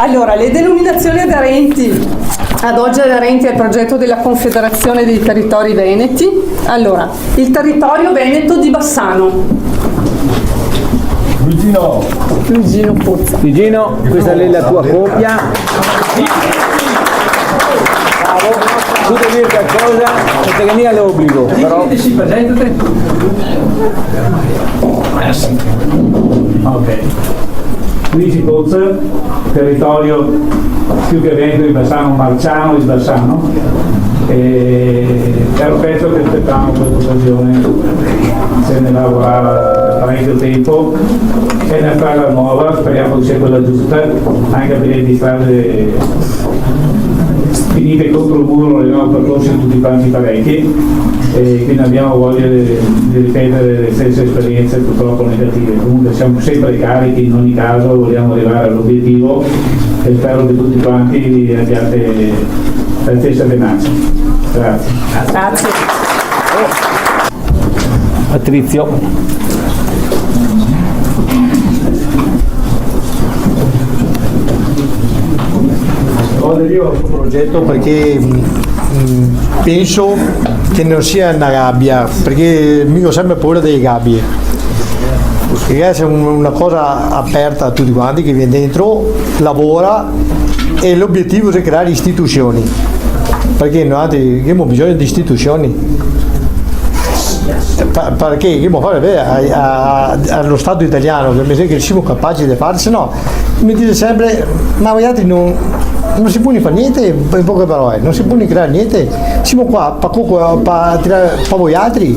Allora, le denominazioni aderenti, ad oggi aderenti al progetto della Confederazione dei Territori Veneti. Allora, il territorio veneto di Bassano. Luigino Pozza. Luigino, questa è la tua copia. Bravo, tu devi dire qualcosa, perché che mica l'obbligo, però. Sì, presentate. Ok. Luigi Pozza, territorio più che Veneto di Bassano, Marciano di Bassano. Era un pezzo che aspettavamo questa occasione, se ne lavorava da parecchio tempo. È una strada nuova, speriamo che sia quella giusta, anche perché di strade finite contro il muro le abbiamo percorse tutti quanti parecchi, e quindi abbiamo voglia di ripetere le stesse esperienze purtroppo negative. Comunque siamo sempre carichi, in ogni caso vogliamo arrivare all'obiettivo e spero che tutti quanti abbiate la stessa tenacia. Grazie. Grazie. Patrizio. Io ho un progetto perché penso che non sia una gabbia, perché mi ho sempre paura delle gabbie. Perché è una cosa aperta a tutti quanti che viene dentro, lavora, e l'obiettivo è creare istituzioni, perché noi abbiamo bisogno di istituzioni. Perché dobbiamo fare vedere allo Stato italiano che mi sa che siamo capaci di fare, se no mi dice sempre ma voi altri non si può fare niente, in poche parole, non si può creare niente, siamo qua per voi altri.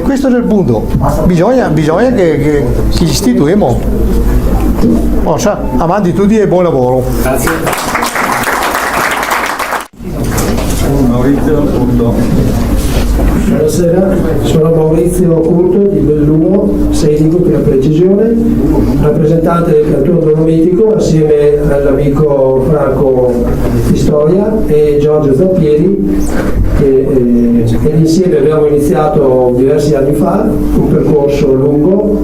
Questo è il punto, bisogna che ci istituiamo. Avanti tutti e buon lavoro. Grazie. Maurizio Curto. Buonasera, sono Maurizio Curto di Belluno, Senico per la precisione, rappresentante del Cantone Dolomitico assieme all'amico Franco Pistoia e Giorgio Zampieri, e insieme abbiamo iniziato diversi anni fa un percorso lungo,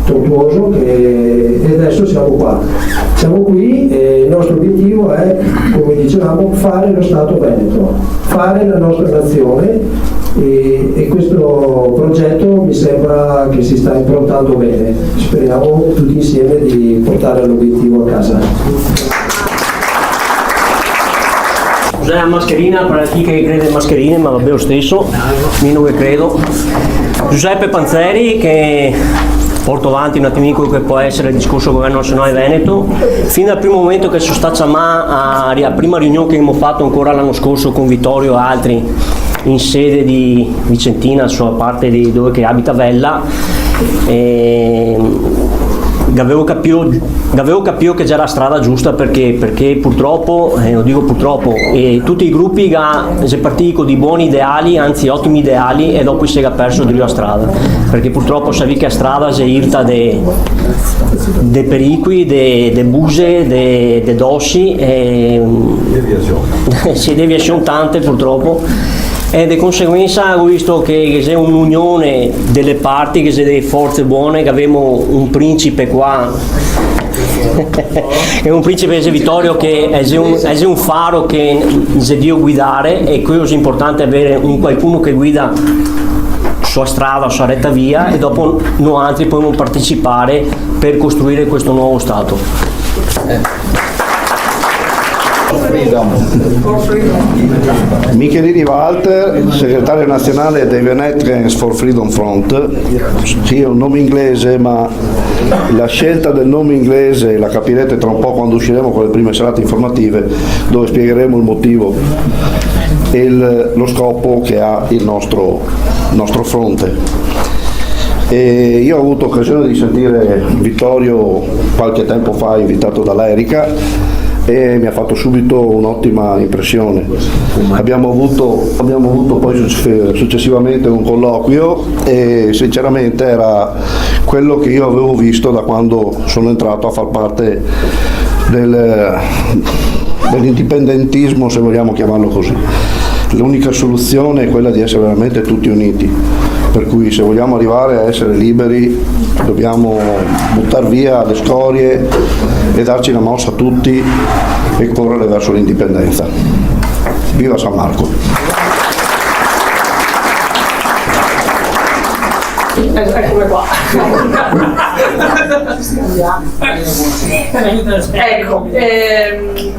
tortuoso, e adesso siamo qua. Siamo qui e il nostro obiettivo è, come dicevamo, fare lo Stato Veneto, fare la nostra nazione, e questo progetto mi sembra che si sta improntando bene. Speriamo tutti insieme di portare l'obiettivo a casa. Cos'è la mascherina? Per chi che crede in mascherine, ma vabbè lo stesso, meno che credo. Giuseppe Panzeri, che porto avanti un attimino quello che può essere il discorso del Governo Nazionale Veneto. Fin dal primo momento che sono stato alla prima riunione che abbiamo fatto ancora l'anno scorso con Vittorio e altri in sede di Vicentina, sulla parte di dove che abita Vella, avevo capito che già la strada giusta, perché purtroppo, lo dico purtroppo, tutti i gruppi si partito di buoni ideali, anzi ottimi ideali, e dopo si è perso di la strada, perché purtroppo si che a strada si irta de pericoli, de buse, de dossi, si deviazioni tante purtroppo. E di conseguenza ho visto che c'è un'unione delle parti, che c'è delle forze buone, che abbiamo un principe qua, è un principe di Vittorio che è un faro che c'è Dio guidare, e quello è importante, avere qualcuno che guida sua strada, sua retta via, e dopo noi altri possiamo partecipare per costruire questo nuovo Stato. Michelini Walter, segretario nazionale dei Venetrians for Freedom Front. Sì, è un nome inglese, ma la scelta del nome inglese la capirete tra un po' quando usciremo con le prime serate informative, dove spiegheremo il motivo e lo scopo che ha il nostro fronte. E io ho avuto occasione di sentire Vittorio qualche tempo fa, invitato dall'Erica, e mi ha fatto subito un'ottima impressione. Abbiamo avuto poi successivamente un colloquio, e sinceramente era quello che io avevo visto da quando sono entrato a far parte dell'indipendentismo, se vogliamo chiamarlo così. l'unica soluzione è quella di essere veramente tutti uniti, per cui se vogliamo arrivare a essere liberi dobbiamo buttare via le scorie e darci una mossa a tutti e correre verso l'indipendenza. Viva San Marco! Eccomi qua. Ecco,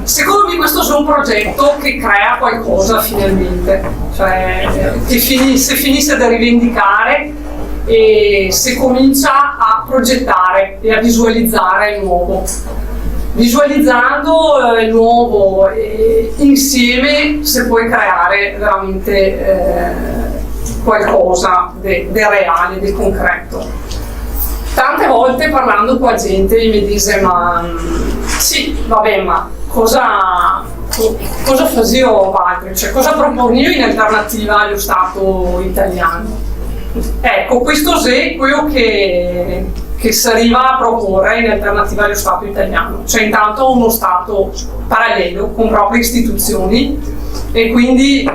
secondo me questo è un progetto che crea qualcosa finalmente, cioè se finisse da rivendicare e se comincia a progettare e a visualizzare il nuovo. Visualizzando il nuovo insieme si può creare veramente qualcosa di reale, di concreto. Tante volte parlando con la gente mi dice ma sì, vabbè, ma cosa facevo altro? Cioè cosa proponio in alternativa allo Stato italiano? Ecco, questo è quello che si arriva a proporre in alternativa allo Stato italiano, cioè intanto uno Stato parallelo con proprie istituzioni e quindi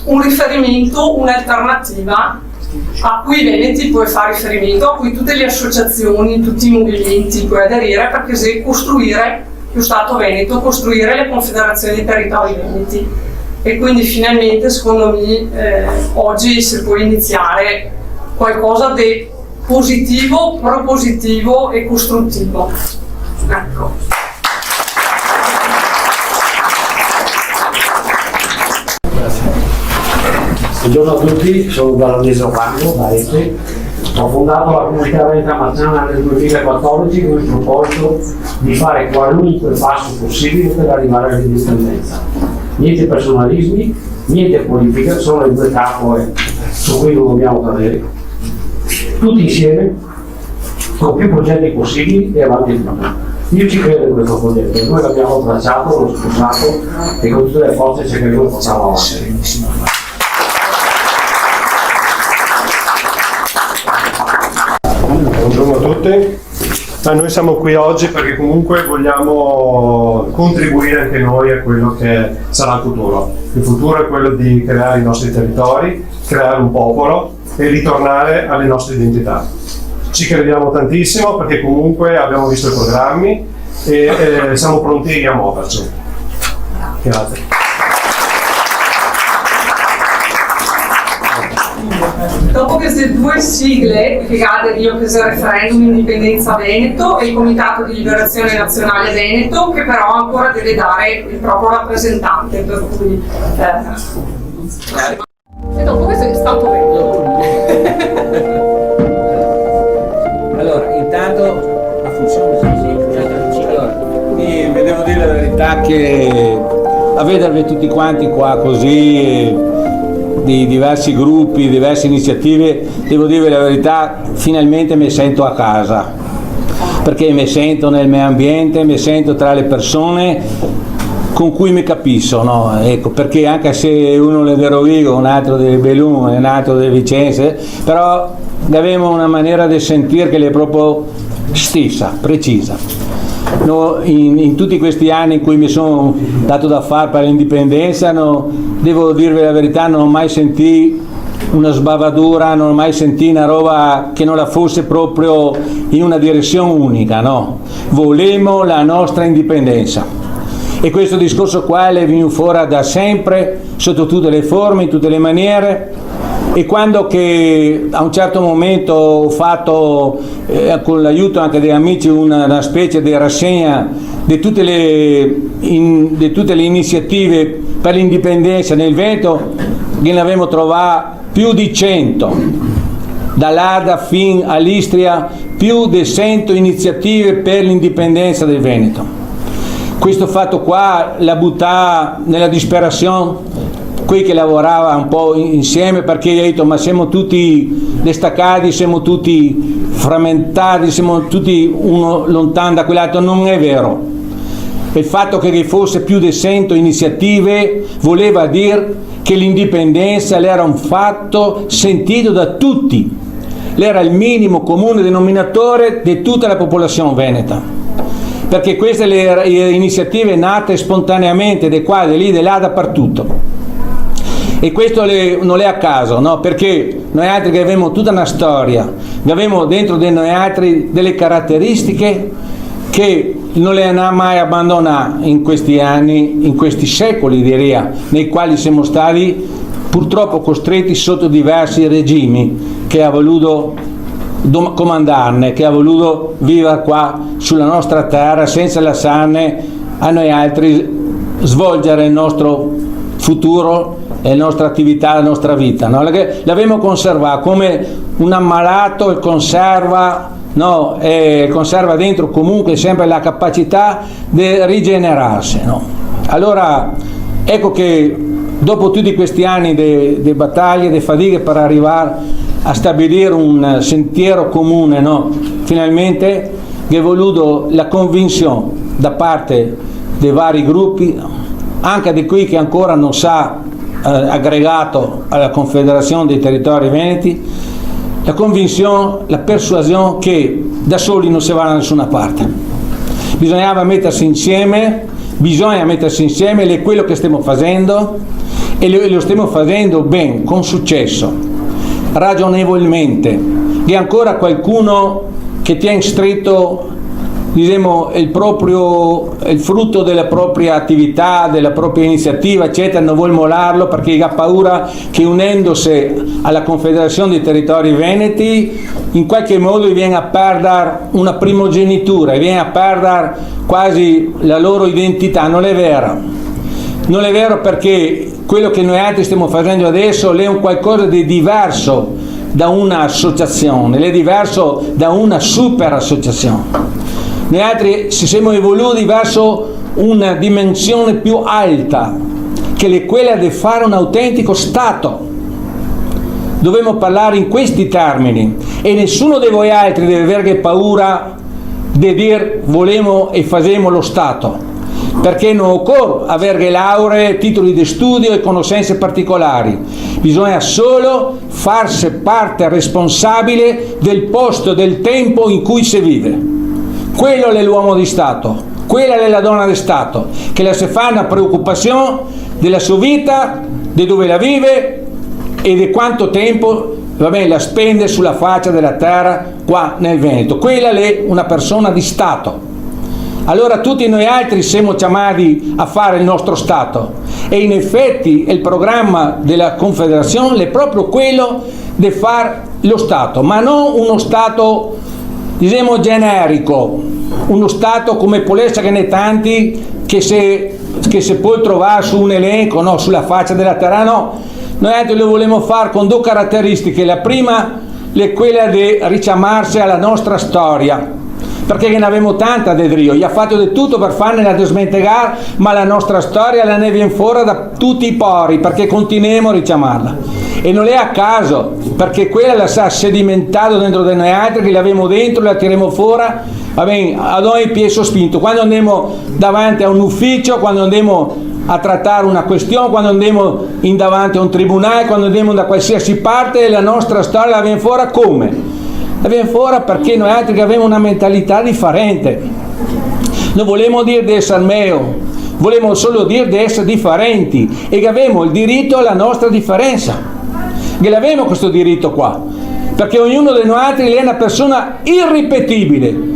un riferimento, un'alternativa a cui Veneti può fare riferimento, a cui tutte le associazioni, tutti i movimenti puoi aderire, perché se costruire lo Stato Veneto, costruire le confederazioni dei territori veneti e quindi finalmente secondo me oggi si può iniziare qualcosa di positivo, propositivo e costruttivo. Ecco. Buongiorno a tutti, sono Baronese Ocampo, da Este. Ho fondato la comunità veneta marciana nel 2014 con il proposito di fare qualunque passo possibile per arrivare all'indipendenza. Niente personalismi, niente politica, sono le due capole su cui non dobbiamo cadere. Tutti insieme, con più progetti possibili e avanti tutto. Io ci credo in questo progetto, noi l'abbiamo tracciato, l'ho sposato e con tutte le forze cercheremo di portarlo avanti. Buongiorno a tutti, noi siamo qui oggi perché comunque vogliamo contribuire anche noi a quello che sarà il futuro. Il futuro è quello di creare i nostri territori, creare un popolo e ritornare alle nostre identità. Ci crediamo tantissimo perché comunque abbiamo visto i programmi e siamo pronti a muoverci. Grazie. Dopo queste due sigle, legate io che sia Referendum Indipendenza Veneto e il Comitato di Liberazione Nazionale Veneto, che però ancora deve dare il proprio rappresentante, per cui e dopo questo è stato bello. Allora, intanto la funzione vi devo dire la verità che a vedervi tutti quanti qua così di diversi gruppi, diverse iniziative, devo dire la verità, finalmente mi sento a casa, perché mi sento nel mio ambiente, mi sento tra le persone con cui mi capisco, no? Ecco, perché anche se uno è di Rovigo, un altro di Belluno, un altro di Vicenza, però abbiamo una maniera di sentire che è proprio stessa, precisa. No, in tutti questi anni in cui mi sono dato da fare per l'indipendenza, devo dirvi la verità, non ho mai sentito una sbavatura, non ho mai sentito una roba che non la fosse proprio in una direzione unica, no? Volemo la nostra indipendenza. E questo discorso qua è venuto fuori da sempre, sotto tutte le forme, in tutte le maniere. E quando che a un certo momento ho fatto, con l'aiuto anche degli amici, una specie di rassegna di tutte le iniziative per l'indipendenza nel Veneto, ne avevamo trovato più di 100, dall'Ada fin all'Istria, più di 100 iniziative per l'indipendenza del Veneto. Questo fatto qua la buttava nella disperazione, qui che lavorava un po' insieme, perché io ho detto ma siamo tutti destaccati, siamo tutti frammentati, siamo tutti uno lontano da quell'altro. Non è vero. Il fatto che vi fosse più di 100 iniziative voleva dire che l'indipendenza era un fatto sentito da tutti, era il minimo comune denominatore di tutta la popolazione veneta, perché queste le iniziative nate spontaneamente, di qua, di lì, di là, dappertutto. E questo non è a caso, no? Perché noi altri che abbiamo tutta una storia, che abbiamo dentro di noi altri delle caratteristiche che non le hanno mai abbandonate in questi anni, in questi secoli direi, nei quali siamo stati purtroppo costretti sotto diversi regimi che ha voluto comandarne, che ha voluto vivere qua sulla nostra terra senza lasciarne a noi altri svolgere il nostro futuro e la nostra attività, la nostra vita, no? L'abbiamo conservata come un ammalato e conserva, no? E conserva dentro comunque sempre la capacità di rigenerarsi, no? Allora ecco che dopo tutti questi anni di battaglie, di fatiche per arrivare a stabilire un sentiero comune, no? Finalmente che è voluto la convinzione da parte dei vari gruppi, anche di qui che ancora non sa aggregato alla Confederazione dei Territori Veneti, la convinzione, la persuasione che da soli non si va da nessuna parte. Bisogna mettersi insieme, ed è quello che stiamo facendo, e lo stiamo facendo ben, con successo, ragionevolmente. Che ancora qualcuno che tiene stretto, diciamo, il frutto della propria attività, della propria iniziativa, eccetera, non vuole mollarlo perché ha paura che unendosi alla Confederazione dei Territori Veneti in qualche modo viene a perdere una primogenitura, viene a perdere quasi la loro identità. Non è vero. Non è vero, perché quello che noi altri stiamo facendo adesso è un qualcosa di diverso da un'associazione, è diverso da una super associazione. Noi altri ci siamo evoluti verso una dimensione più alta, che è quella di fare un autentico Stato. Dobbiamo parlare in questi termini e nessuno di voi altri deve avere paura di dire volemo e facciamo lo Stato, perché non occorre avere lauree, titoli di studio e conoscenze particolari, bisogna solo farsi parte responsabile del posto, del tempo in cui si vive. Quello è l'uomo di Stato, quella è la donna di Stato, che la si fa una preoccupazione della sua vita, di dove la vive e di quanto tempo la spende sulla faccia della terra qua nel Veneto. Quella è una persona di Stato. Allora tutti noi altri siamo chiamati a fare il nostro Stato, e in effetti il programma della Confederazione è proprio quello di fare lo Stato, ma non uno Stato, diciamo, generico, uno Stato come può essere ne tanti che si può trovare su un elenco, no, sulla faccia della terra, no. Noi altri lo vogliamo fare con due caratteristiche. La prima è quella di richiamarsi alla nostra storia, perché ne abbiamo tanta di Drio, gli ha fatto di tutto per farne smentegare, ma la nostra storia la ne viene fuori da tutti i pori, perché continuiamo a richiamarla. E non è a caso, perché quella la sa sedimentato dentro di noi altri, che l'abbiamo dentro, la tireremo fuori, va bene, ad ogni piede sospinto. Quando andiamo davanti a un ufficio, quando andiamo a trattare una questione, quando andiamo in davanti a un tribunale, quando andiamo da qualsiasi parte, la nostra storia la viene fuori come? La viene fuori perché noi altri che abbiamo una mentalità differente. Non volevamo dire di essere meglio, volevamo solo dire di essere differenti e che abbiamo il diritto alla nostra differenza. Che l'abbiamo questo diritto qua, perché ognuno di noi altri è una persona irripetibile.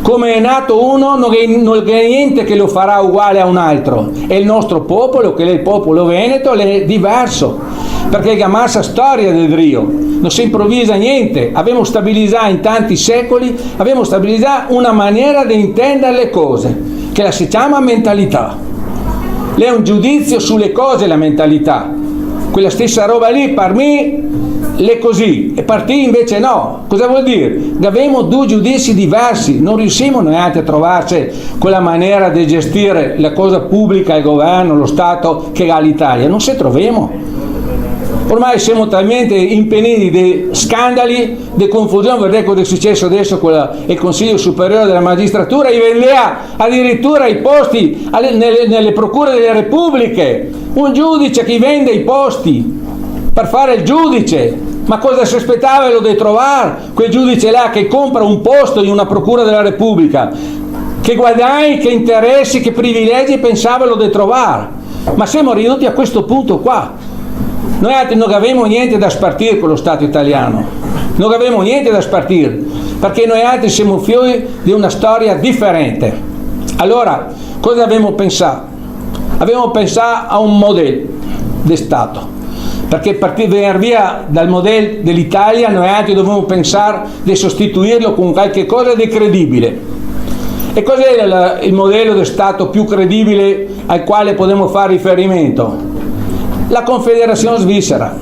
Come è nato uno, non è niente che lo farà uguale a un altro. E il nostro popolo, che è il popolo veneto, è diverso, perché la massa storia del Rio non si improvvisa niente. Abbiamo stabilizzato in tanti secoli, abbiamo stabilizzato una maniera di intendere le cose, che la si chiama mentalità. È un giudizio sulle cose, la mentalità. Quella stessa roba lì per me è così, e per te invece no. Cosa vuol dire? Che abbiamo due giudizi diversi, non riusciamo neanche a trovarci quella maniera di gestire la cosa pubblica, il governo, lo Stato che ha l'Italia, non ci troviamo. Ormai siamo talmente impegnati di scandali, di confusione, vedete cosa è successo adesso con il Consiglio Superiore della Magistratura, gli vendeva addirittura i posti nelle procure delle repubbliche, un giudice che vende i posti per fare il giudice. Ma cosa si aspettava di trovare quel giudice là che compra un posto in una procura della Repubblica? Che guadagni, che interessi, che privilegi pensavano di trovare? Ma siamo ridotti a questo punto qua. Noi altri non avevamo niente da spartire con lo Stato italiano, non avevamo niente da spartire, perché noi altri siamo figli di una storia differente. Allora, cosa abbiamo pensato? Abbiamo pensato a un modello di Stato, perché per venire via dal modello dell'Italia noi altri dovevamo pensare di sostituirlo con qualche cosa di credibile. E cos'è il modello di Stato più credibile al quale possiamo fare riferimento? La Confederazione Svizzera,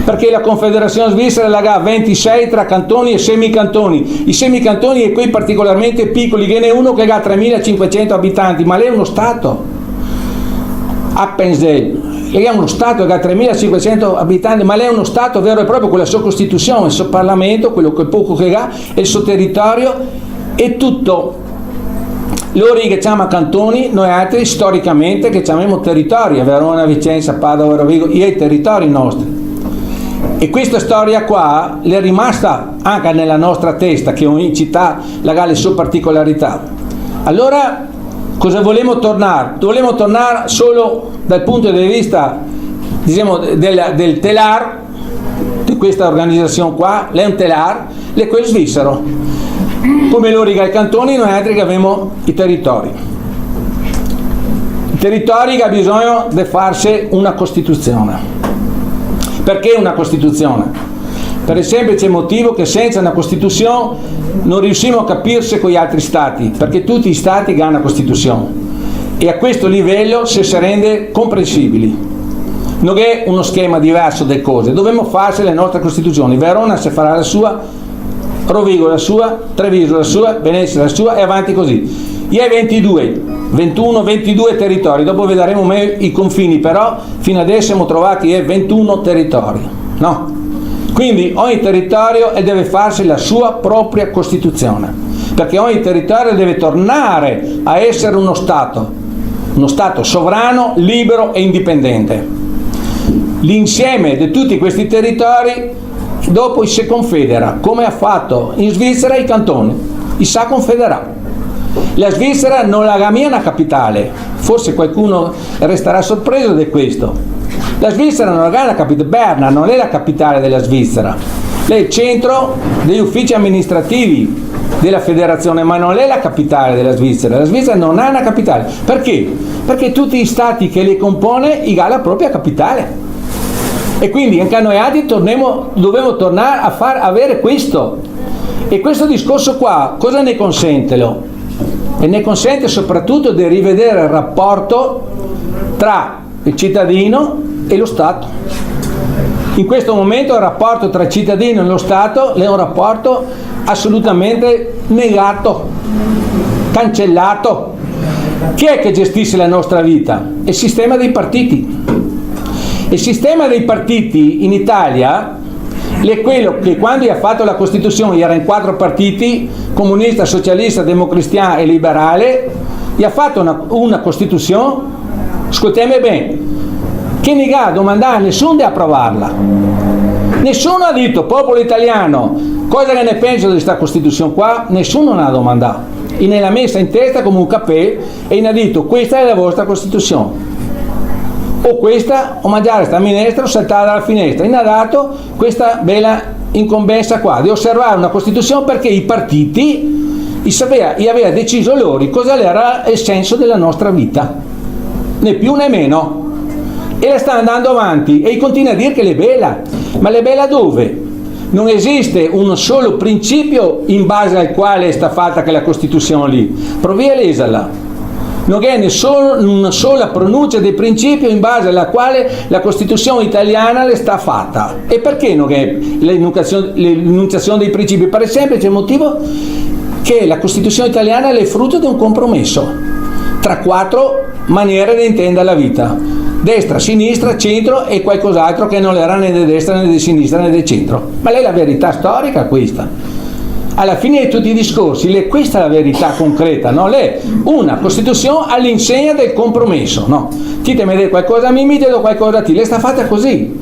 perché la Confederazione Svizzera ha 26 tra cantoni e semicantoni. I semicantoni e quei particolarmente piccoli, che ne è uno che ha 3.500 abitanti, ma lei è uno Stato. Appenzell, lei è uno Stato che ha 3.500 abitanti, ma lei è uno Stato vero e proprio con la sua Costituzione, il suo Parlamento, quello che poco che ha, e il suo territorio, e tutto. Loro che chiamano cantoni, noi altri storicamente che chiamiamo territori, Verona, Vicenza, Padova, Rovigo, i territori nostri. E questa storia qua è rimasta anche nella nostra testa, che ogni città ha le sue particolarità. Allora, cosa vogliamo tornare? Vogliamo tornare solo dal punto di vista, diciamo, del telar, di questa organizzazione qua, è un telar, è quello svizzero. Come loro i cantoni, noi altri che abbiamo i territori. I territori che hanno bisogno di farsi una Costituzione. Perché una Costituzione? Per il semplice motivo che senza una Costituzione non riusciamo a capirsi con gli altri Stati, perché tutti gli Stati hanno una Costituzione e a questo livello si rende comprensibili. Non è uno schema diverso delle cose, dobbiamo farsi le nostre Costituzioni. Verona si farà la sua, Rovigo la sua, Treviso la sua, Venezia la sua e avanti così. Gli 22 territori, dopo vedremo meglio i confini, però fino adesso siamo trovati 21 territori, no? Quindi ogni territorio deve farsi la sua propria Costituzione, perché ogni territorio deve tornare a essere uno Stato sovrano, libero e indipendente. L'insieme di tutti questi territori dopo si confedera, come ha fatto in Svizzera i cantoni, sa confederare. La Svizzera non ha mia una capitale, forse qualcuno resterà sorpreso di questo. La Svizzera non ha una capitale, Berna non è la capitale della Svizzera, è il centro degli uffici amministrativi della federazione, ma non è la capitale della Svizzera. La Svizzera non ha una capitale. Perché? Perché tutti gli stati che li compone hanno la propria capitale. E quindi anche noi altri dobbiamo tornare a avere questo. E questo discorso qua cosa ne consente? E ne consente soprattutto di rivedere il rapporto tra il cittadino e lo Stato. In questo momento il rapporto tra il cittadino e lo Stato è un rapporto assolutamente negato, cancellato. Chi è che gestisce la nostra vita? Il sistema dei partiti. Il sistema dei partiti in Italia è quello che quando ha fatto la Costituzione erano 4 partiti, comunista, socialista, democristiano e liberale, gli ha fatto una Costituzione, ascoltami bene, che ne ha domandato nessuno di approvarla. Nessuno ha detto, popolo italiano, cosa che ne penso di questa Costituzione qua, nessuno ne ha domandato. E ne l'ha messa in testa come un cappè e ne ha detto, questa è la vostra Costituzione. O questa, o mangiare sta minestra o saltare dalla finestra. E ne ha dato questa bella incombenza qua, di osservare una Costituzione perché i partiti aveva deciso loro cosa era il senso della nostra vita, né più né meno. E la sta andando avanti e continua a dire che l'è bella. Ma l'è bella dove? Non esiste un solo principio in base al quale sta fatta quella Costituzione lì. Provi a leserla. Non è una sola pronuncia dei principi in base alla quale la Costituzione italiana le sta fatta. E perché non è l'enunciazione dei principi? Per il semplice motivo che la Costituzione italiana è frutto di un compromesso tra 4 maniere di intendere la vita: destra, sinistra, centro e qualcos'altro che non era né di destra né di sinistra né di centro. Ma lei la verità storica questa. Alla fine di tutti i discorsi, questa è la verità concreta, no? Lei una Costituzione all'insegna del compromesso, no? Ti mi dai qualcosa a me, mi do qualcosa a te, lei sta fatta così.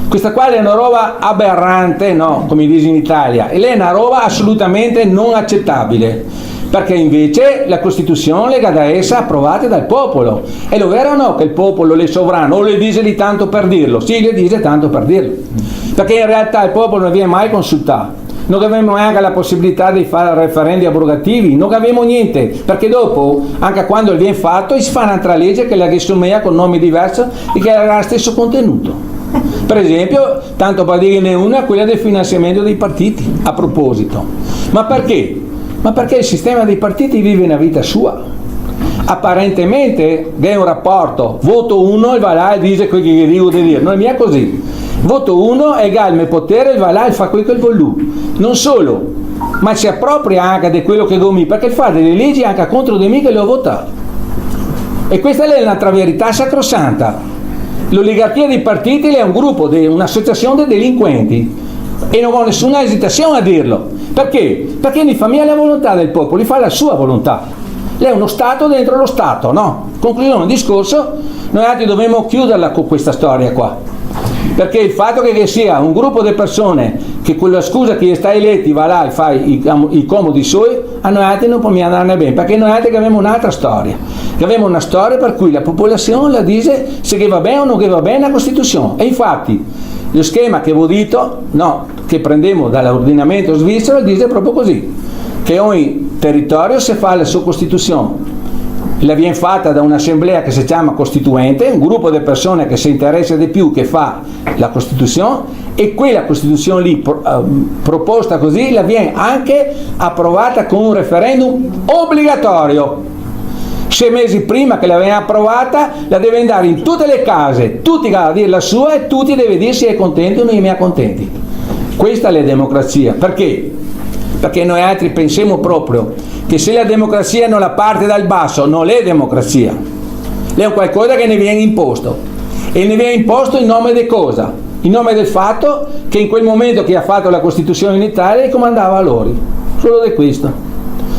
Questa qua è una roba aberrante, no? Come dice in Italia, e lei è una roba assolutamente non accettabile. perché invece la Costituzione lega da essa approvata dal popolo. E lo vero o no che il popolo le sovrano o le dice di tanto per dirlo? Sì, le dice tanto per dirlo, perché in realtà il popolo non viene mai consultato. Non avevamo neanche la possibilità di fare referendi abrogativi, non avevamo niente, perché dopo, anche quando viene fatto, si fa un'altra legge che la risumea con nomi diversi e che ha lo stesso contenuto. Per esempio, tanto per dirne una, quella del finanziamento dei partiti, a proposito. Ma perché? Ma perché il sistema dei partiti vive una vita sua. Apparentemente è un rapporto, voto 1 e va là e dice quello che dico di dire, non è mica così. Voto 1 egale il potere, va là e fa quello che vuole. Non solo, ma si appropria anche di quello che gomi, perché fa delle leggi anche contro di me che le ho votate. E questa è un'altra verità sacrosanta. L'oligarchia dei partiti è un gruppo, un'associazione di delinquenti, e non ho nessuna esitazione a dirlo. Perché? Perché ne fa mia la volontà del popolo, fa la sua volontà. Lei è uno Stato dentro lo Stato, no? Concludiamo il discorso, noi altri dobbiamo chiuderla con questa storia qua. Perché il fatto che sia un gruppo di persone che con la scusa che sta eletti va là e fa i comodi suoi, a noi altri non può andarne bene, perché noi altri abbiamo un'altra storia. Abbiamo una storia per cui la popolazione la dice se che va bene o non che va bene la Costituzione. E infatti lo schema che avevo detto, no, che prendiamo dall'ordinamento svizzero, dice proprio così, che ogni territorio si fa la sua Costituzione. La viene fatta da un'assemblea che si chiama costituente, un gruppo di persone che si interessa di più che fa la Costituzione, e quella Costituzione lì proposta così la viene anche approvata con un referendum obbligatorio. 6 mesi prima che la viene approvata la deve andare in tutte le case, tutti a dire la sua e tutti deve dire se è contento o non è contenti. Questa è la democrazia. Perché? Perché noi altri pensiamo proprio che se la democrazia non la parte dal basso, non è democrazia. È un qualcosa che ne viene imposto. E ne viene imposto in nome di cosa? In nome del fatto che in quel momento che ha fatto la Costituzione in Italia comandava loro. Solo di questo.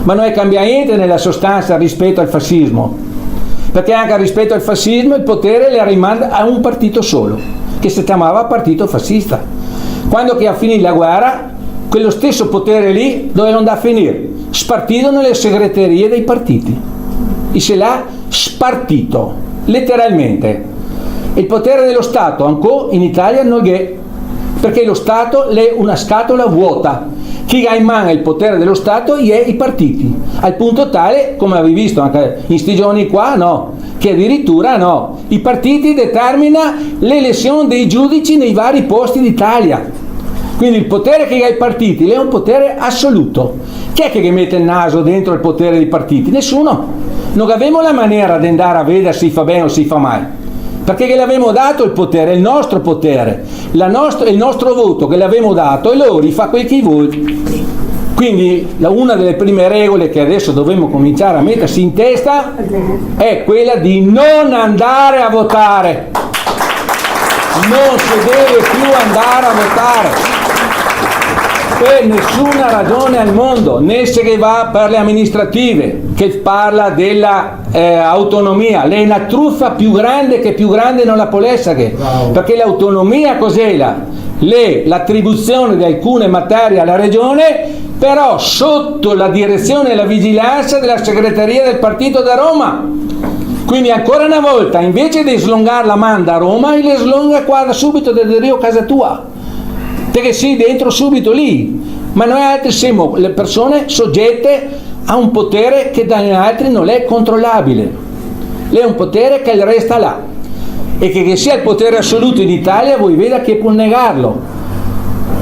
Ma non è cambiato niente nella sostanza rispetto al fascismo. Perché anche rispetto al fascismo il potere le rimanda a un partito solo, che si chiamava partito fascista. Quando che ha finito la guerra, quello stesso potere lì dove non da a finire? Spartito nelle segreterie dei partiti. E se l'ha spartito, letteralmente. Il potere dello Stato ancora in Italia non è, perché lo Stato è una scatola vuota. Chi ha in mano il potere dello Stato è i partiti, al punto tale, come avevi visto anche in sti giorni qua, no, che addirittura no, i partiti determinano l'elezione dei giudici nei vari posti d'Italia. Quindi il potere che ha i partiti è un potere assoluto. Chi è che mette il naso dentro il potere dei partiti? Nessuno. Non abbiamo la maniera di andare a vedere se fa bene o se fa male. Perché che l'abbiamo dato il potere, il nostro potere, il nostro voto che l'abbiamo dato, e loro fa quel che vuole. Quindi una delle prime regole che adesso dovremmo cominciare a mettersi in testa è quella di non andare a votare. Non si deve più andare a votare. Per nessuna ragione al mondo, né se che va per le amministrative, che parla della autonomia, è una truffa più grande che più grande non la può essere, perché l'autonomia cos'è? L'attribuzione di alcune materie alla regione, però sotto la direzione e la vigilanza della segreteria del partito da Roma. Quindi ancora una volta, invece di slungare la manda a Roma, le slunga qua da subito da Rio casa tua. Perché sì, dentro subito lì, ma noi altri siamo le persone soggette a un potere che da noi altri non è controllabile, è un potere che resta là, e che sia il potere assoluto in Italia voi veda che può negarlo.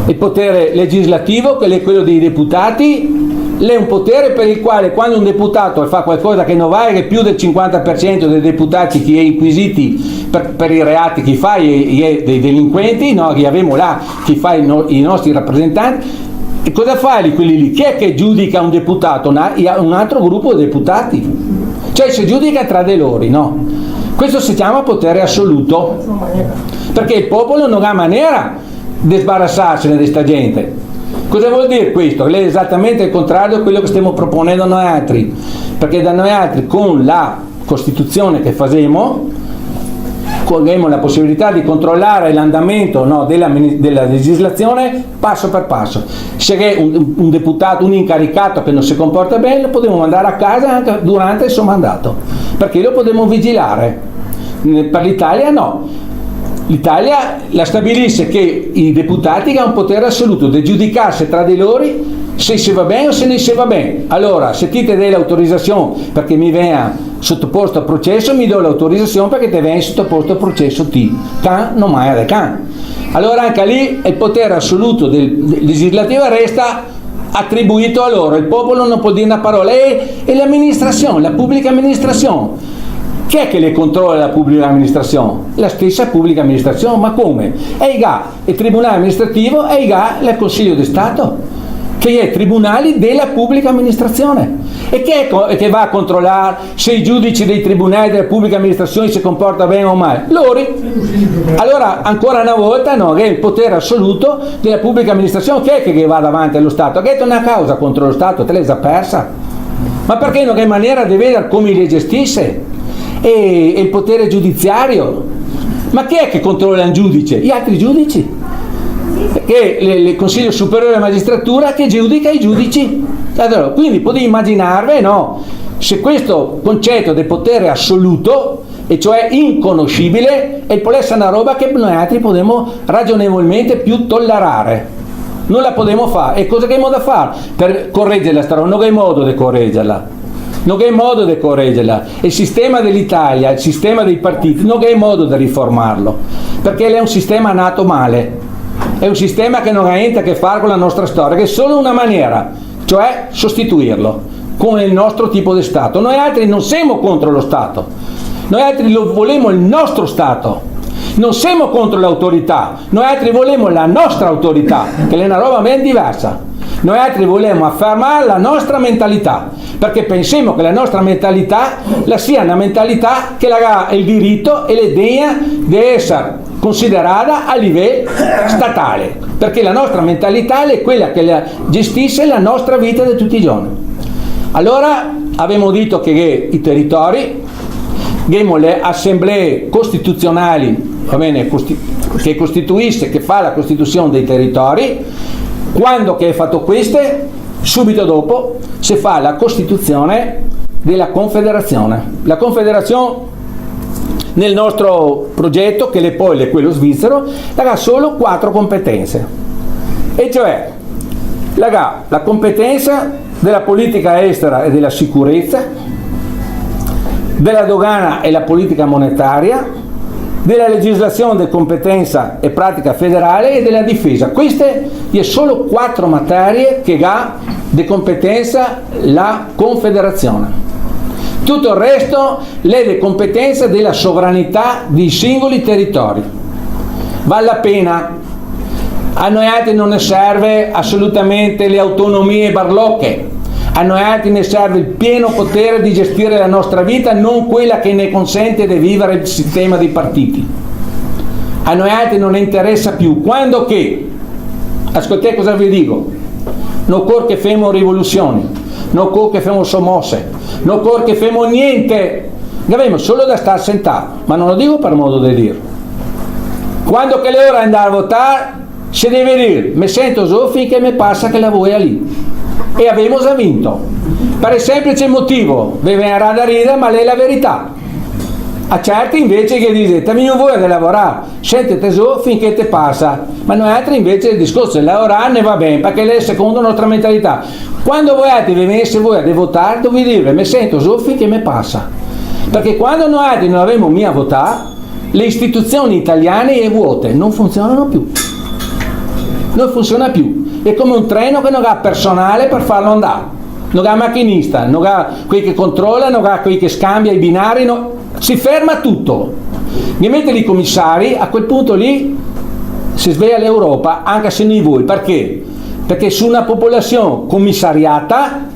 Il potere legislativo, che è quello dei deputati, è un potere per il quale quando un deputato fa qualcosa che non va, che più del 50% dei deputati che è inquisiti per i reati che fa e dei delinquenti, no, che abbiamo là, che fa i nostri rappresentanti, e cosa fa quelli lì? Chi è che giudica un deputato? Un altro gruppo di deputati, cioè si giudica tra di loro, no? Questo si chiama potere assoluto, perché il popolo non ha maniera di sbarazzarsene di sta gente. Cosa vuol dire questo? È esattamente il contrario di quello che stiamo proponendo noi altri, perché da noi altri con la Costituzione che facciamo, abbiamo la possibilità di controllare l'andamento, no, della legislazione passo per passo. Se è un deputato, un incaricato che non si comporta bene, lo possiamo mandare a casa anche durante il suo mandato, perché lo possiamo vigilare. Per l'Italia no. L'Italia la stabilisce che i deputati hanno un potere assoluto di giudicarsi tra di loro se si va bene o se non si va bene. Allora, se ti dai l'autorizzazione perché mi venga sottoposto a processo, mi do l'autorizzazione perché ti venga sottoposto a processo ti. Can non mai da can. Allora anche lì il potere assoluto del legislativo resta attribuito a loro. Il popolo non può dire una parola. E l'amministrazione, la pubblica amministrazione. Chi è che le controlla la pubblica amministrazione? La stessa pubblica amministrazione. Ma come? Il Tribunale amministrativo e il Consiglio di Stato, che è tribunali della pubblica amministrazione. E chi è che va a controllare se i giudici dei tribunali della pubblica amministrazione si comportano bene o male? Loro. Allora, ancora una volta, no, che è il potere assoluto della pubblica amministrazione. Chi è che va davanti allo Stato? Ha detto una causa contro lo Stato, te l'hai già persa. Ma perché non hai maniera di vedere come li gestisce? E il potere giudiziario. Ma chi è che controlla un giudice? Gli altri giudici. Che il Consiglio Superiore della Magistratura che giudica i giudici. Allora, quindi potete immaginarvi, no, se questo concetto del potere assoluto, e cioè inconoscibile, e può essere una roba che noi altri possiamo ragionevolmente più tollerare. Non la possiamo fare. E cosa che abbiamo da fare per correggerla? Non è modo di correggerla. Non è modo di correggerla. Il sistema dell'Italia, il sistema dei partiti, non è modo di riformarlo, perché è un sistema nato male. È un sistema che non ha niente a che fare con la nostra storia, che è solo una maniera, cioè sostituirlo con il nostro tipo di Stato. Noi altri non siamo contro lo Stato, noi altri lo volemo il nostro Stato, non siamo contro l'autorità, noi altri volemo la nostra autorità, che è una roba ben diversa. Noi altri volemo affermare la nostra mentalità, perché pensiamo che la nostra mentalità sia una mentalità che ha il diritto e le degna di essere considerata a livello statale, perché la nostra mentalità è quella che gestisce la nostra vita di tutti i giorni. Allora abbiamo detto che i territori, abbiamo le assemblee costituzionali, va bene, che costituisce, che fa la costituzione dei territori. Quando che è fatto queste, subito dopo si fa la costituzione della Confederazione. La Confederazione nel nostro progetto, che poi è quello svizzero, ha solo 4 competenze, e cioè la competenza della politica estera e della sicurezza, della dogana e la politica monetaria, della legislazione di competenza e pratica federale e della difesa. Queste sono solo 4 materie che ha di competenza la Confederazione. Tutto il resto è di competenza della sovranità dei singoli territori. Vale la pena. A noi altri non ne serve assolutamente le autonomie barlocche. A noi altri ne serve il pieno potere di gestire la nostra vita, non quella che ne consente di vivere il sistema dei partiti. A noi altri non ne interessa più. Quando che, ascoltate cosa vi dico, non occorre che facciamo rivoluzioni, non occorre che facciamo sommosse, non occorre che facciamo niente, abbiamo solo da stare sentati, ma non lo dico per modo di dire. Quando che l'ora è andare a votare, si deve dire, mi sento so finché mi passa che la vuoi lì. E abbiamo già vinto, per il semplice motivo, vi verrà da ridere, ma è la verità. A certi invece che dice, te non vuoi lavorare, senti tesoro finché ti passa, ma noi altri invece il discorso è lavorare ne va bene, perché è secondo la nostra mentalità. Quando voi altri vi venisse voi a votare, dovete dire, mi sento solo finché mi passa, perché quando noi altri non avevamo mica a votare, le istituzioni italiane e vuote non funzionano più, non funziona più. È come un treno che non ha personale per farlo andare, non ha macchinista, non ha quelli che controlla, non ha quelli che scambia i binari, no. Si ferma tutto. Mi mette i commissari, a quel punto lì si sveglia l'Europa, anche se non voi. Perché? Perché su una popolazione commissariata,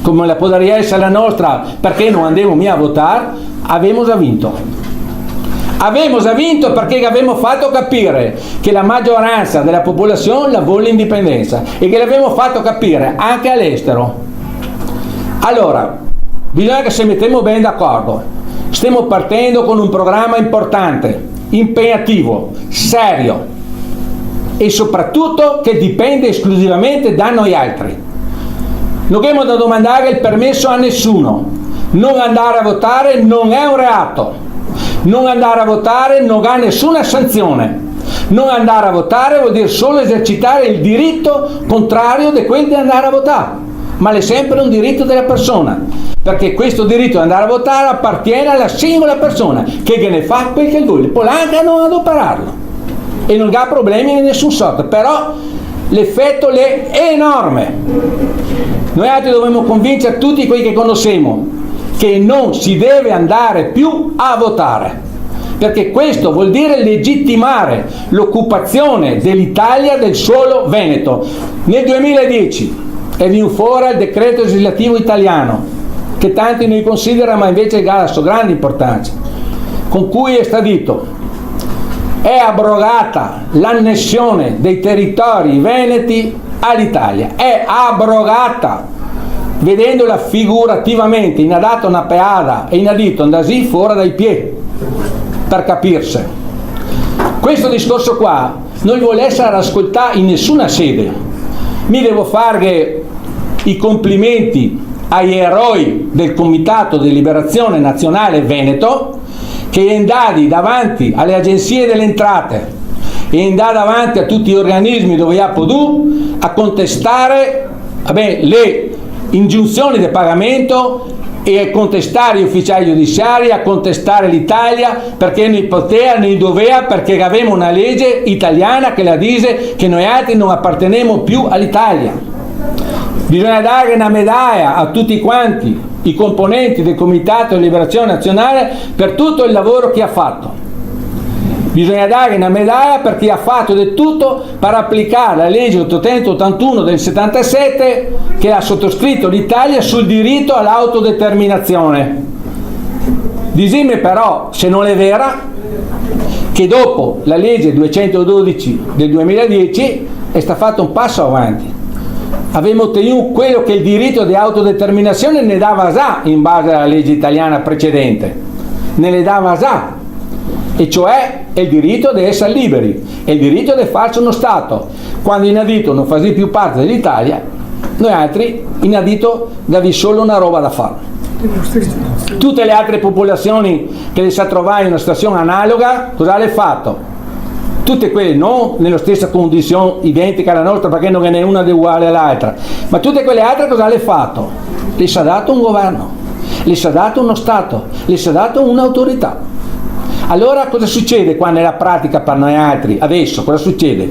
come la potrebbe essere la nostra, perché non andiamo mica a votare, abbiamo già vinto. Abbiamo già vinto perché abbiamo fatto capire che la maggioranza della popolazione la vuole l'indipendenza e che l'abbiamo fatto capire anche all'estero. Allora, bisogna che ci mettiamo bene d'accordo. Stiamo partendo con un programma importante impegnativo, serio e soprattutto che dipende esclusivamente da noi altri. Non abbiamo da domandare il permesso a nessuno. Non andare a votare non è un reato. Non andare a votare non ha nessuna sanzione. Non andare a votare vuol dire solo esercitare il diritto contrario di quello di andare a votare, ma è sempre un diritto della persona, perché questo diritto di andare a votare appartiene alla singola persona che ne fa quel che vuole, poi anche non adoperarlo e non ha problemi di nessun sorta, però l'effetto è enorme. Noi altri dobbiamo convincere tutti quelli che conosciamo che non si deve andare più a votare, perché questo vuol dire legittimare l'occupazione dell'Italia del suolo veneto. Nel 2010 è venuto fuori il decreto legislativo italiano, che tanti noi considerano ma invece ha la sua grande importanza, con cui è stabilito: è abrogata l'annessione dei territori veneti all'Italia, è abrogata, vedendola figurativamente, in ha dato una peada e in ha detto andasì fuori dai piedi, per capirsi. Questo discorso qua non vuole essere ascoltato in nessuna sede. Mi devo fare i complimenti agli eroi del Comitato di Liberazione Nazionale Veneto, che è andati davanti alle agenzie delle entrate e è andati davanti a tutti gli organismi dove ha potuto a contestare le ingiunzioni di pagamento e a contestare gli ufficiali giudiziari, a contestare l'Italia, perché noi poteva, noi doveva, perché avevamo una legge italiana che la dice che noi altri non apparteniamo più all'Italia. Bisogna dare una medaglia a tutti quanti i componenti del Comitato di Liberazione Nazionale per tutto il lavoro che ha fatto. Bisogna dare una medaglia per chi ha fatto di tutto per applicare la legge 881 del 77 che ha sottoscritto l'Italia sul diritto all'autodeterminazione. Disime però, se non è vera, che dopo la legge 212 del 2010 è stato fatto un passo avanti. Avevamo ottenuto quello che il diritto di autodeterminazione ne dava già in base alla legge italiana precedente, ne le dava già, e cioè è il diritto di essere liberi, è il diritto di farci uno Stato. Quando in adito non fai più parte dell'Italia, noi altri in adito davi solo una roba da fare. Tutte le altre popolazioni che le sa trovare in una situazione analoga, cosa le fatto? Tutte quelle non nella stessa condizione identica alla nostra, perché non è una uguale all'altra, ma tutte quelle altre cosa le fatto? Le sa dato un governo, le sa dato uno Stato, le sa dato un'autorità. Allora cosa succede qua nella pratica per noi altri? Adesso cosa succede?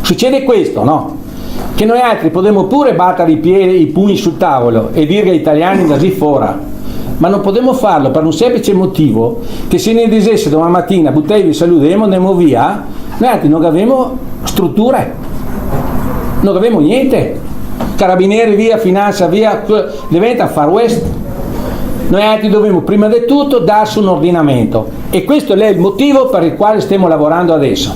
Succede questo, no? Che noi altri potremmo pure battere i piedi, i pugni sul tavolo e dire agli italiani da lì fuori, ma non potremmo farlo per un semplice motivo, che se ne dicesse domani mattina buttavi salutiamo, andiamo via, noi altri non avevamo strutture, non avevamo niente, carabinieri via, finanza via, diventa far west. Noi altri dobbiamo prima di tutto darsi un ordinamento, e questo è il motivo per il quale stiamo lavorando adesso.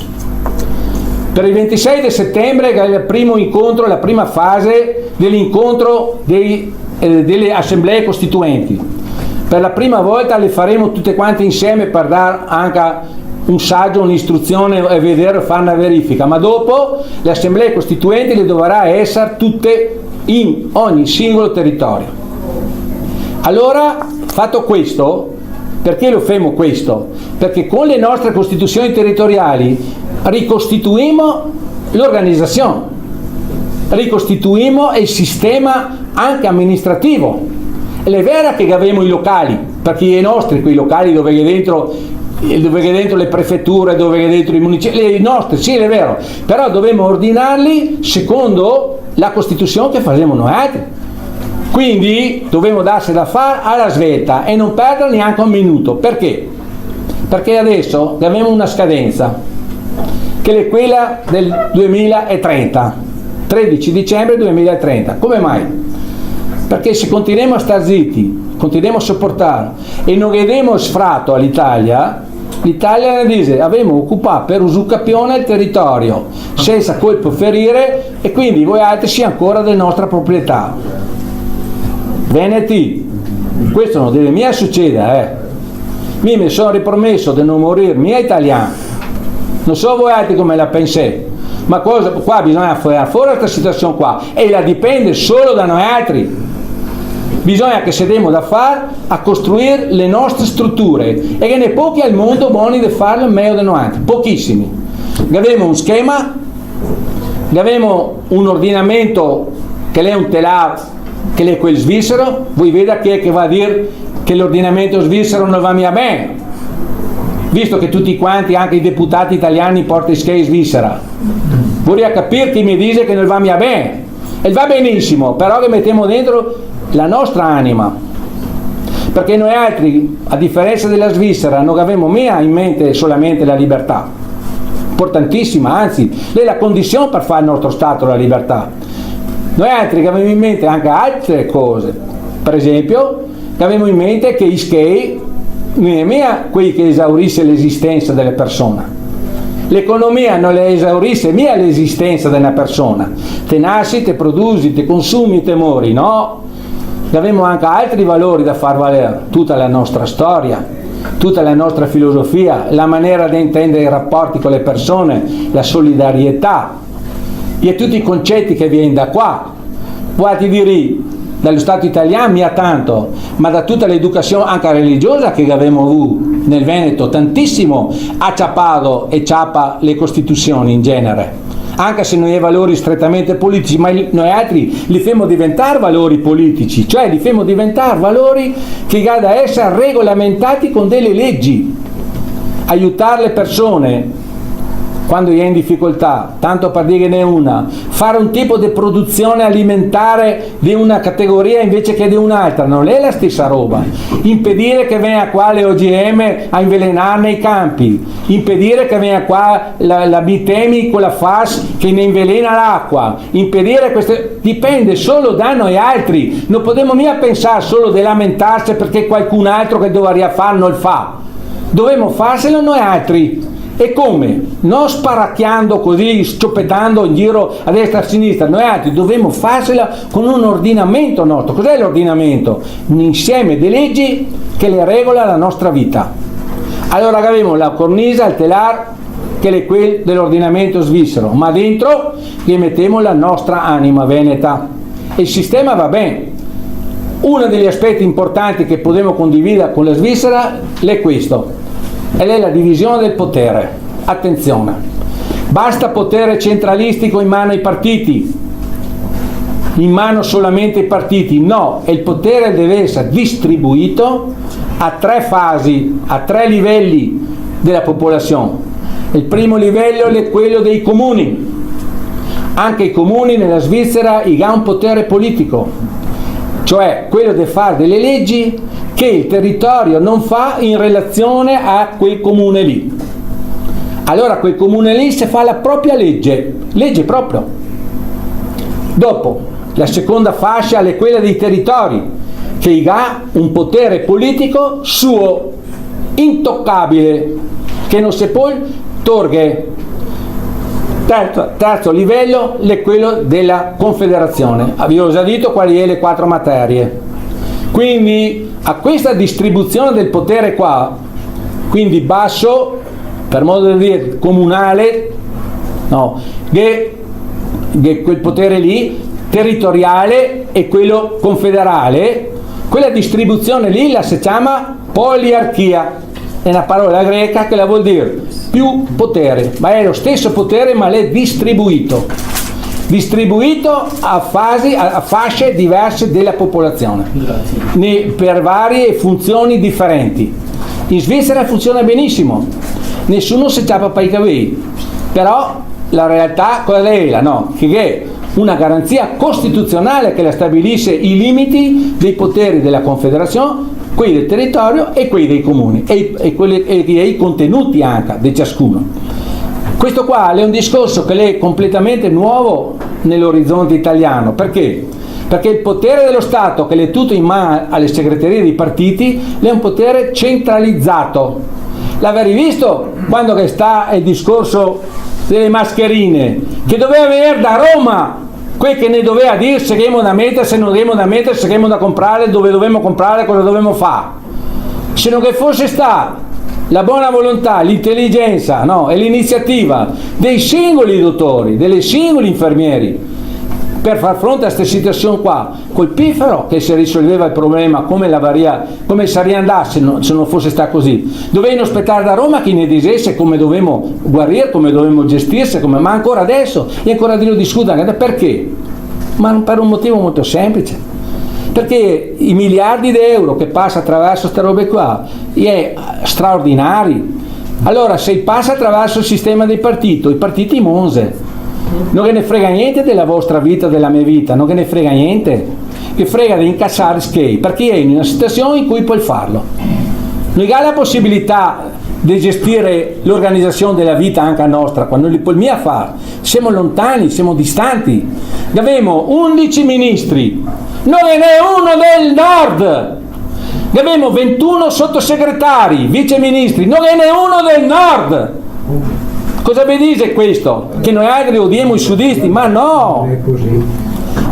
Per il 26 di settembre è il primo incontro, la prima fase dell'incontro delle assemblee costituenti. Per la prima volta le faremo tutte quante insieme per dare anche un saggio, un'istruzione e vedere, fare una verifica, ma dopo le assemblee costituenti le dovrà essere tutte in ogni singolo territorio. Allora, fatto questo, perché lo facciamo questo? Perché con le nostre costituzioni territoriali ricostituiamo l'organizzazione, ricostituiamo il sistema anche amministrativo. Ed è vero che abbiamo i locali, perché i nostri, quei locali dove è dentro le prefetture, dove è dentro i municipi, i nostri, sì è vero, però dobbiamo ordinarli secondo la Costituzione che facciamo noi altri. Quindi dobbiamo darsi da fare alla svelta e non perdere neanche un minuto. Perché? Perché adesso abbiamo una scadenza che è quella del 2030, 13 dicembre 2030. Come mai? Perché se continuiamo a star zitti, continuiamo a sopportare e non diamo sfratto all'Italia, l'Italia ne dice abbiamo occupato per usucapione il territorio senza colpo ferire, e quindi voi altri sia ancora della nostra proprietà. Veneti, questo non deve mica succedere, mi sono ripromesso di non morire mia italiano. Non so voi altri come la pensate, ma qua bisogna fare fuori questa situazione qua, e la dipende solo da noi altri. Bisogna che siamo da fare a costruire le nostre strutture, e che ne pochi al mondo buoni di farlo meglio di noi altri, pochissimi. Abbiamo un schema, abbiamo un ordinamento che è un telar, che è quel svizzero. Voi vedete chi è che va a dire che l'ordinamento svizzero non va mica bene, visto che tutti quanti, anche i deputati italiani, portano i schei svizzera. Vorrei capire chi mi dice che non va mica bene, e va benissimo, però che mettiamo dentro la nostra anima, perché noi altri, a differenza della Svizzera, non abbiamo mai in mente solamente la libertà, importantissima, anzi è la condizione per fare il nostro Stato, la libertà. Noi altri che abbiamo in mente anche altre cose, per esempio che abbiamo in mente che i schei non è mia quelli che esaurisce l'esistenza delle persone. L'economia non le esaurisce mia l'esistenza di una persona. Te nasci, te produci, te consumi, te mori, no? Abbiamo anche altri valori da far valere, tutta la nostra storia, tutta la nostra filosofia, la maniera di intendere i rapporti con le persone, la solidarietà, e tutti i concetti che viene da qua. Guardi direi, dallo Stato italiano mi ha tanto, ma da tutta l'educazione anche religiosa che abbiamo avuto nel Veneto, tantissimo ha ciappato e ciappa le costituzioni in genere. Anche se non è valori strettamente politici, ma noi altri li facciamo diventare valori politici, cioè li facciamo diventare valori che da essere regolamentati con delle leggi, aiutare le persone quando è in difficoltà, tanto per dire che ne è una, fare un tipo di produzione alimentare di una categoria invece che di un'altra, non è la stessa roba. Impedire che venga qua le OGM a invelenare nei campi, impedire che venga qua la bitemi con la FAS che ne invelena l'acqua, impedire queste, dipende solo da noi altri. Non possiamo mica pensare solo di lamentarsi perché qualcun altro che dovrebbe fare non fa, dobbiamo farselo noi altri. E come? Non sparacchiando così, scioppettando in giro a destra e a sinistra, noi altri dobbiamo farsela con un ordinamento nostro. Cos'è l'ordinamento? Un insieme di leggi che le regola la nostra vita. Allora abbiamo la cornisa, il telar, che è quel dell'ordinamento svizzero, ma dentro gli mettiamo la nostra anima veneta. E il sistema va bene. Uno degli aspetti importanti che possiamo condividere con la Svizzera è questo. Ed è la divisione del potere. Attenzione, basta potere centralistico in mano ai partiti, in mano solamente ai partiti, no, il potere deve essere distribuito a 3 fasi, a 3 livelli della popolazione. Il primo livello è quello dei comuni. Anche i comuni nella Svizzera hanno un potere politico, cioè quello di fare delle leggi che il territorio non fa in relazione a quel comune lì. Allora quel comune lì si fa la propria legge proprio. Dopo, la seconda fascia è quella dei territori, che ha un potere politico suo, intoccabile, che non si può torgere. Terzo livello è quello della confederazione. Vi ho già detto quali sono le 4 materie. Quindi a questa distribuzione del potere qua, quindi basso, per modo di dire comunale, no, che quel potere lì, territoriale e quello confederale, quella distribuzione lì la si chiama poliarchia, è una parola greca che la vuol dire più potere, ma è lo stesso potere ma l'è distribuito a fasi, a fasce diverse della popolazione, per varie funzioni differenti. In Svizzera funziona benissimo, nessuno si ciappa per i capelli, però la realtà qual è? No, che è una garanzia costituzionale che la stabilisce i limiti dei poteri della Confederazione, quelli del territorio e quelli dei comuni e i contenuti anche di ciascuno. Questo qua è un discorso che è completamente nuovo nell'orizzonte italiano. Perché? Perché il potere dello Stato, che è tutto in mano alle segreterie dei partiti, è un potere centralizzato. L'avevi visto quando che sta il discorso delle mascherine, che doveva venire da Roma, quel che ne doveva dire se abbiamo da mettere, se non abbiamo da mettere, se abbiamo da comprare, dove dobbiamo comprare, cosa dobbiamo fare. Se non che fosse stata la buona volontà, l'intelligenza, no, e l'iniziativa dei singoli dottori, dei singoli infermieri per far fronte a questa situazione qua, col piffero che si risolveva il problema come sarebbe andato se non fosse stato così. Dovevano aspettare da Roma che ne dicesse come dovevamo guarire, come dovevamo gestirsi, ma ancora adesso e ancora di lo discutere. Perché? Ma per un motivo molto semplice. Perché i miliardi di euro che passa attraverso queste robe qua è straordinari. Allora se passa attraverso il sistema dei partiti, i partiti monze, non che ne frega niente della vostra vita, della mia vita, non che ne frega niente, che frega di incassare schei, perché è in una situazione in cui puoi farlo. Non ha la possibilità di gestire l'organizzazione della vita anche nostra, quando li puoi fare. Siamo lontani, siamo distanti. Abbiamo 11 ministri, non ne è uno del nord. Abbiamo 21 sottosegretari, vice ministri, non ne è uno del nord. Cosa vi dice questo? Che noi altri odiamo i sudisti? Ma no!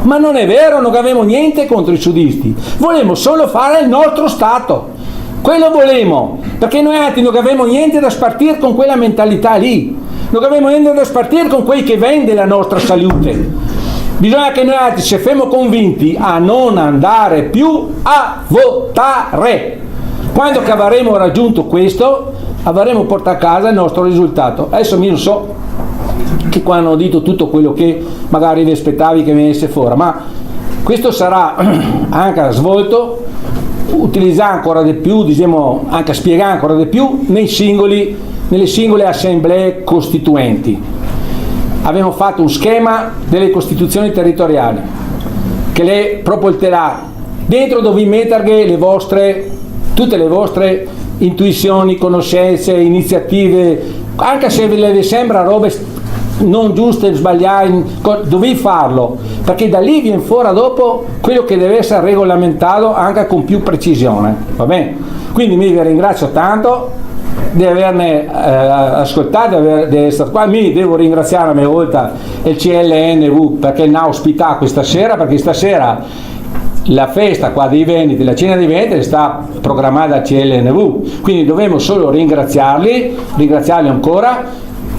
Ma non è vero, non avevamo niente contro i sudisti. Volevamo solo fare il nostro Stato. Quello volevamo, perché noi altri non avevamo niente da spartire con quella mentalità lì. Non avevamo niente da spartire con quei che vende la nostra salute. Bisogna che noi altri ci siamo convinti a non andare più a votare. Quando che avremo raggiunto questo, avremo portato a casa il nostro risultato. Adesso io non so che qua hanno detto tutto quello che magari vi aspettavi che venisse fuori, ma questo sarà anche svolto, utilizzare ancora di più, diciamo, anche spiegare ancora di più nelle singole assemblee costituenti. Abbiamo fatto un schema delle costituzioni territoriali che le propolterà dentro dove mettere tutte le vostre intuizioni, conoscenze, iniziative, anche se vi sembra robe non giuste, sbagliate, dovevi farlo, perché da lì viene fuori dopo quello che deve essere regolamentato anche con più precisione, va bene? Quindi vi ringrazio tanto di averne ascoltato, di essere qua. Mi devo ringraziare a mia volta il CLNV perché mi ha ospitato questa sera, perché stasera la festa qua dei Veneti, la cena dei Veneti sta programmata al CLNV, quindi dobbiamo solo ringraziarli ancora,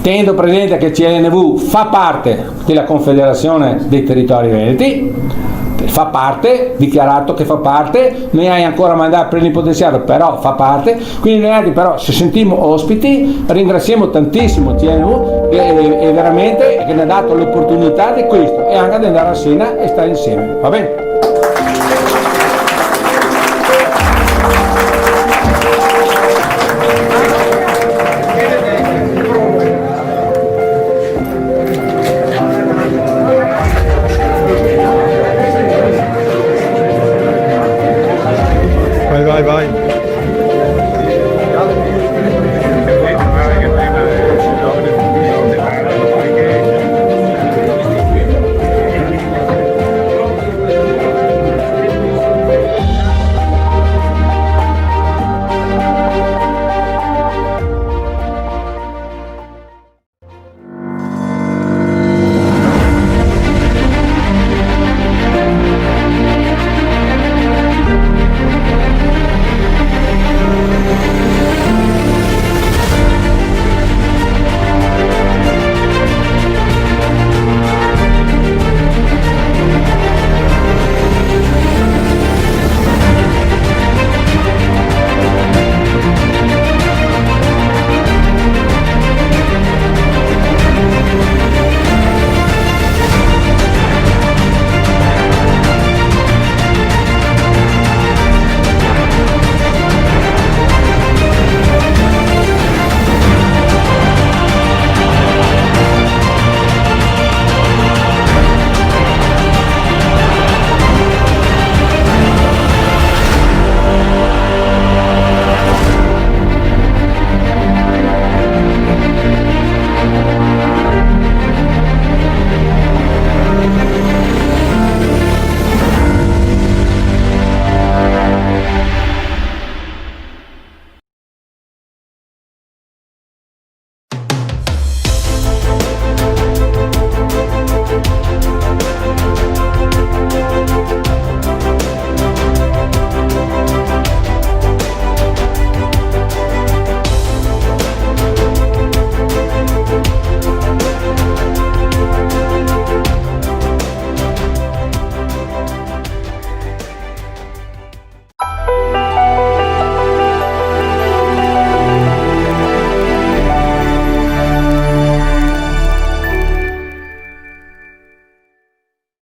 tenendo presente che il CLNV fa parte della Confederazione dei Territori Veneti, fa parte, dichiarato che fa parte, noi hai ancora mandato plenipotenziario, però fa parte, quindi noi altri però se sentiamo ospiti ringraziamo tantissimo il CLNV e veramente che ne ha dato l'opportunità di questo e anche di andare a cena e stare insieme, va bene?